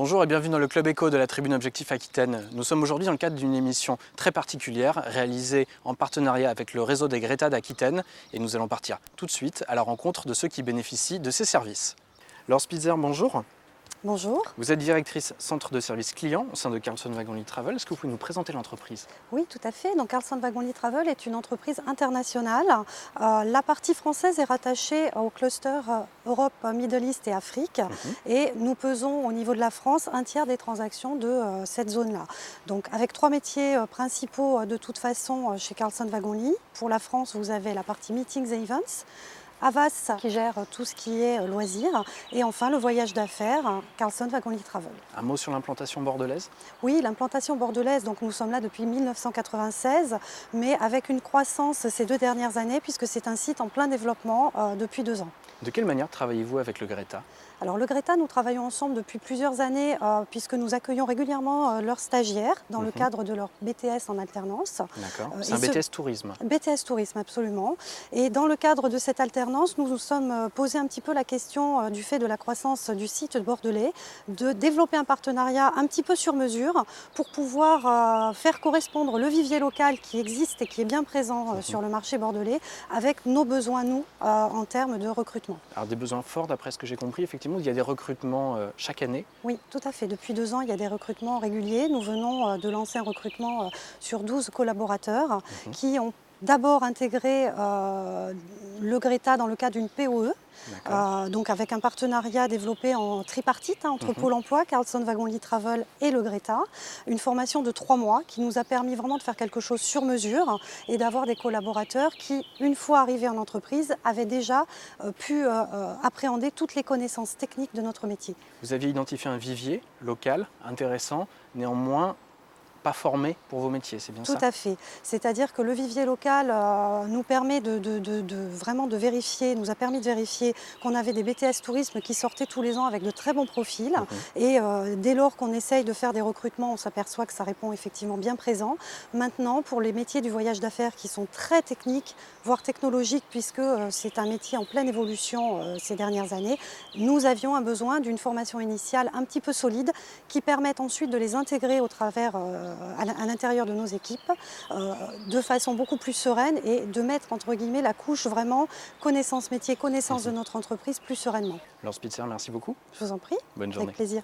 Bonjour et bienvenue dans le Club Éco de la Tribune Objectif Aquitaine. Nous sommes aujourd'hui dans le cadre d'une émission très particulière réalisée en partenariat avec le réseau des Greta d'Aquitaine et nous allons partir tout de suite à la rencontre de ceux qui bénéficient de ces services. Laure Spitzer, bonjour. Bonjour. Vous êtes directrice centre de service client au sein de Carlson Wagon Lit Travel. Est-ce que vous pouvez nous présenter l'entreprise? Oui, tout à fait. Donc, Carlson Wagon Lit Travel est une entreprise internationale. La partie française est rattachée au cluster Europe, Middle East et Afrique. Et nous pesons au niveau de la France un tiers des transactions de cette zone-là. Donc, avec trois métiers principaux de toute façon chez Carlson Wagon Lit. Pour la France, vous avez la partie Meetings et Events. Havas qui gère tout ce qui est loisirs et enfin le voyage d'affaires, Carlson Wagon Lit Travel. Un mot sur l'implantation bordelaise? Oui, l'implantation bordelaise, donc nous sommes là depuis 1996, mais avec une croissance ces 2 dernières années puisque c'est un site en plein développement depuis 2 ans. De quelle manière travaillez-vous avec le Greta? Alors le Greta, nous travaillons ensemble depuis plusieurs années puisque nous accueillons régulièrement leurs stagiaires dans le cadre de leur BTS en alternance. D'accord, c'est un BTS tourisme. BTS tourisme, absolument. Et dans le cadre de cette alternance, nous nous sommes posé un petit peu la question du fait de la croissance du site bordelais, de développer un partenariat un petit peu sur mesure pour pouvoir faire correspondre le vivier local qui existe et qui est bien présent sur le marché bordelais avec nos besoins, nous, en termes de recrutement. Alors des besoins forts, d'après ce que j'ai compris, effectivement, il y a des recrutements chaque année. Oui, tout à fait. Depuis 2 ans, il y a des recrutements réguliers. Nous venons de lancer un recrutement sur 12 collaborateurs qui ont d'abord intégré le Greta dans le cadre d'une POE, donc avec un partenariat développé en tripartite entre Pôle emploi, Carlson Wagon Lit Travel et le Greta. Une formation de 3 mois qui nous a permis vraiment de faire quelque chose sur mesure et d'avoir des collaborateurs qui, une fois arrivés en entreprise, avaient déjà pu appréhender toutes les connaissances techniques de notre métier. Vous aviez identifié un vivier local intéressant, néanmoins pas formé pour vos métiers, c'est bien ça? Tout à fait. C'est-à-dire que le vivier local nous permet vraiment de vérifier, nous a permis de vérifier qu'on avait des BTS tourisme qui sortaient tous les ans avec de très bons profils. Et dès lors qu'on essaye de faire des recrutements, on s'aperçoit que ça répond effectivement bien présent. Maintenant, pour les métiers du voyage d'affaires qui sont très techniques, voire technologiques, puisque c'est un métier en pleine évolution ces dernières années, nous avions un besoin d'une formation initiale un petit peu solide qui permette ensuite de les intégrer au travers à l'intérieur de nos équipes de façon beaucoup plus sereine et de mettre entre guillemets la couche vraiment connaissance métier, connaissance de notre entreprise plus sereinement. Laure Spitzer, merci beaucoup. Je vous en prie. Bonne journée. Avec plaisir.